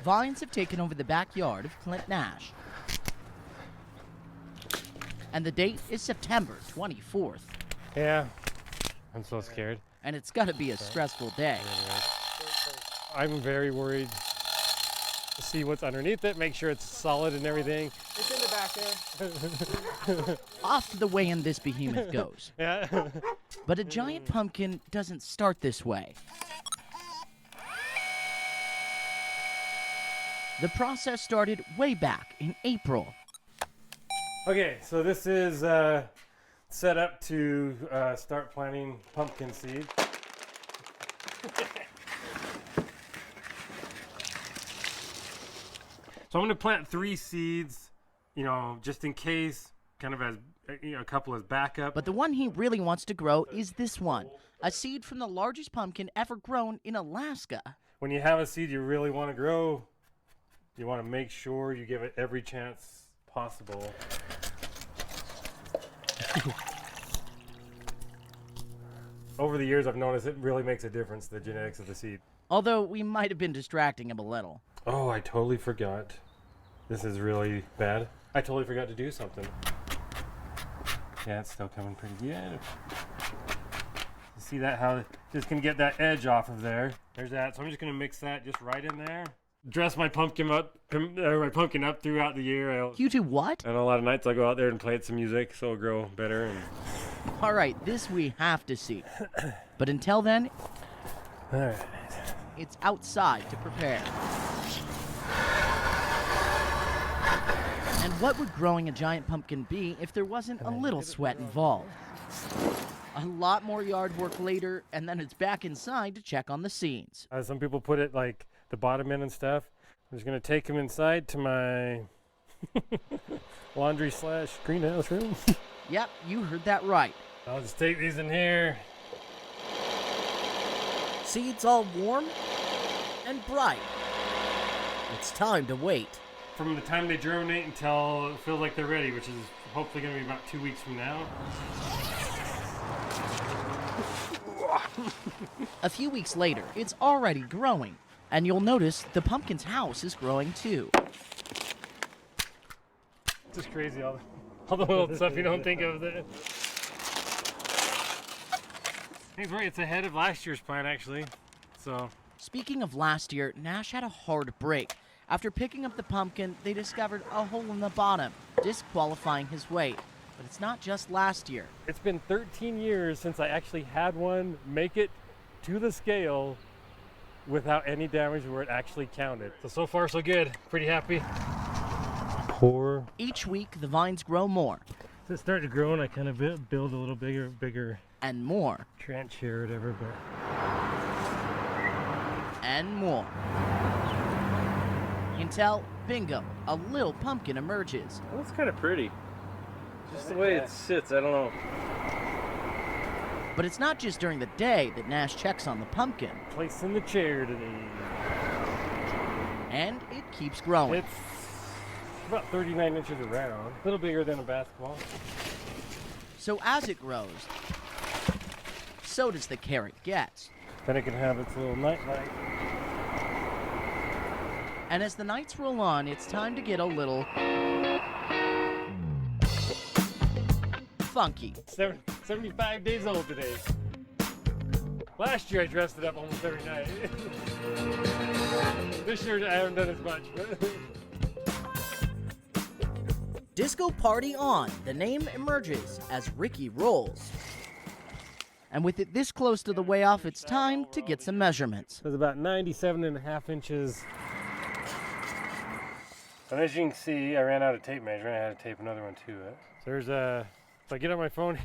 vines have taken over the backyard of Clint Nash. And the date is September 24th. Yeah, I'm so scared. And it's got to be a stressful day. I'm very worried to see what's underneath it, make sure it's solid and everything. It's in the back there. Off to the weigh-in this behemoth goes. Yeah. But a giant pumpkin doesn't start this way. The process started way back in April. Okay, so this is set up to start planting pumpkin seed. So I'm going to plant 3 seeds, you know, just in case, kind of as a couple as backup. But the one he really wants to grow is this one, a seed from the largest pumpkin ever grown in Alaska. When you have a seed you really want to grow, you want to make sure you give it every chance possible. Over the years, I've noticed it really makes a difference, the genetics of the seed. Although we might have been distracting him a little. Oh, I totally forgot. This is really bad. I totally forgot to do something. Yeah, it's still coming pretty good. You see that, how just gonna get that edge off of there. There's that. So I'm just gonna mix that just right in there. Dress my pumpkin up throughout the year. You do what? And a lot of nights I'll go out there and play it some music so it'll grow better. And All right, this we have to see. But until then, all right. it's outside to prepare. And what would growing a giant pumpkin be if there wasn't a little sweat involved? A lot more yard work later, and then it's back inside to check on the scenes. Some people put it like the bottom in and stuff. I'm just gonna take them inside to my laundry/greenhouse room. Yep, you heard that right. I'll just take these in here. Seeds all warm and bright. It's time to wait. From the time they germinate until it feels like they're ready, which is hopefully gonna be about 2 weeks from now. A few weeks later, it's already growing, and you'll notice the pumpkin's house is growing too. It's just crazy, all the little stuff you don't think of. He's right, it's ahead of last year's plant actually. So. Speaking of last year, Nash had a hard break. After picking up the pumpkin, they discovered a hole in the bottom, disqualifying his weight. But it's not just last year. It's been 13 years since I actually had one make it to the scale without any damage where it actually counted. So far so good. Pretty happy. Pour. Each week, the vines grow more. So it started to grow and I kind of build a little bigger. And more. Trench here or whatever, but. And more. Until, bingo, a little pumpkin emerges. Well, that's kind of pretty. Just the way it sits, I don't know. But it's not just during the day that Nash checks on the pumpkin. Placing the chair today. And it keeps growing. It's about 39 inches around. A little bigger than a basketball. So as it grows, so does the care it gets. Then it can have its little night light. And as the nights roll on, it's time to get a little funky. 75 days old today. Last year I dressed it up almost every night. This year I haven't done as much. Disco party on. The name emerges as Ricky rolls. And with it this close to the way off, it's time to get some measurements. It was about 97.5 inches. And as you can see, I ran out of tape measuring. I had to tape another one to it. So there's a, if I get on my phone,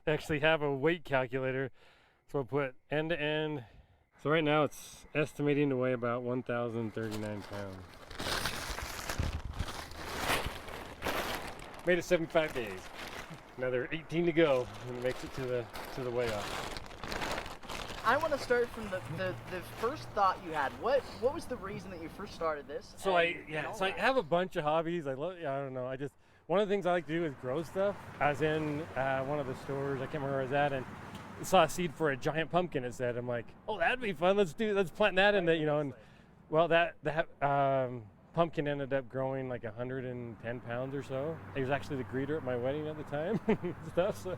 they actually have a weight calculator. So I'll put end to end. So right now it's estimating to weigh about 1,039 pounds. Made it 75 days. Another 18 to go, and it makes it to the way off. I want to start from the first thought you had. What was the reason that you first started this? So I have a bunch of hobbies. I don't know. One of the things I like to do is grow stuff. I was in one of the stores, I can't remember where I was at, and saw a seed for a giant pumpkin. It said, I'm like, oh, that'd be fun. Let's plant that in it, and Well, that pumpkin ended up growing like 110 pounds or so. He was actually the greeter at my wedding at the time and stuff. So,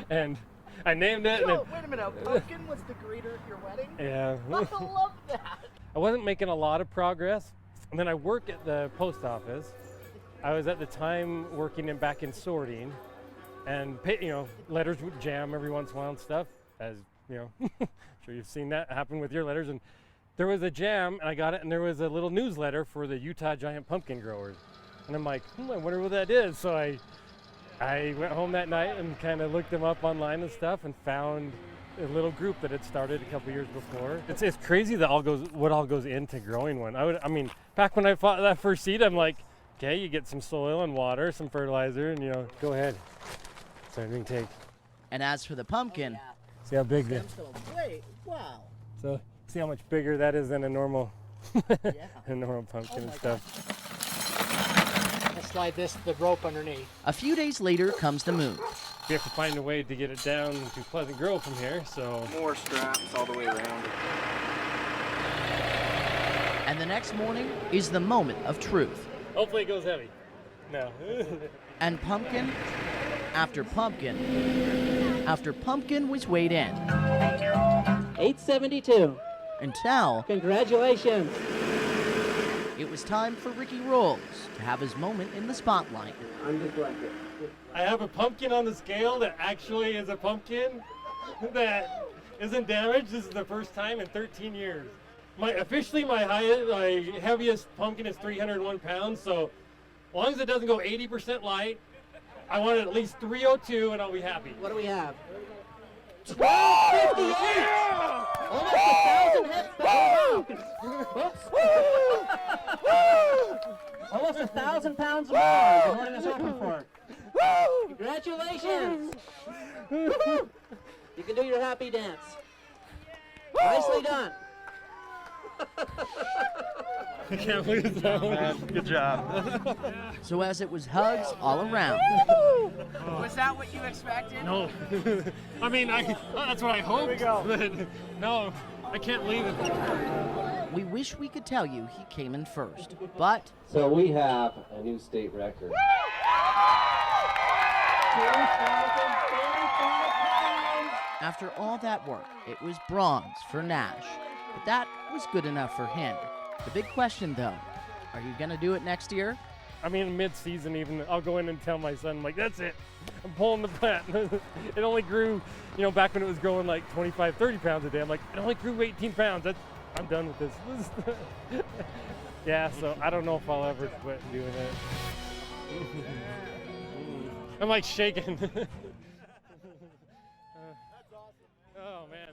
and I named it. Yo, wait a minute. A pumpkin was the greeter at your wedding? Yeah. I love that. I wasn't making a lot of progress. And then I work at the post office. I was at the time working back in sorting, and letters would jam every once in a while and stuff. As you know, I'm sure you've seen that happen with your letters. And there was a jam, and I got it, and there was a little newsletter for the Utah giant pumpkin growers. And I'm like, I wonder what that is. So I went home that night and kind of looked them up online and stuff, and found a little group that had started a couple years before. It's crazy that what all goes into growing one. I mean, back when I bought that first seed, I'm like, okay, you get some soil and water, some fertilizer, and go ahead. So everything take. And as for the pumpkin, See how big that. Wait, wow. So see how much bigger that is than a normal, Yeah. a normal pumpkin and stuff. I'll slide the rope underneath. a few days later comes the move. We have to find a way to get it down to Pleasant Grove from here. So More straps all the way around it. And the next morning is the moment of truth. hopefully it goes heavy. No. And pumpkin after pumpkin after pumpkin was weighed in 872. until Congratulations. it was time for Ricky Rolls to have his moment in the spotlight. I have a pumpkin on the scale that actually is a pumpkin that isn't damaged. This is the first time in 13 years. My heaviest pumpkin is 301 pounds, so as long as it doesn't go 80% light, I want it at least 302 and I'll be happy. What do we have? 1258! Almost 1,000 heads. Almost 1,000 pounds more than what it was hoping for. Congratulations! You can do your happy dance. Nicely done. I can't believe that one. Good job. So as it was hugs all around, Was that what you expected? No. I mean, that's what I hoped. But no, I can't believe it. we wish we could tell you he came in first, but So we have a new state record. after all that work, it was bronze for Nash. But that was good enough for him. The big question though, are you gonna do it next year? I mean, mid-season even, I'll go in and tell my son, like, that's it. I'm pulling the plant. It only grew, back when it was growing like 25, 30 pounds a day. I'm like, it only grew 18 pounds. I'm done with this. Yeah, so I don't know if I'll ever quit doing it. I'm like shaking. Oh, man.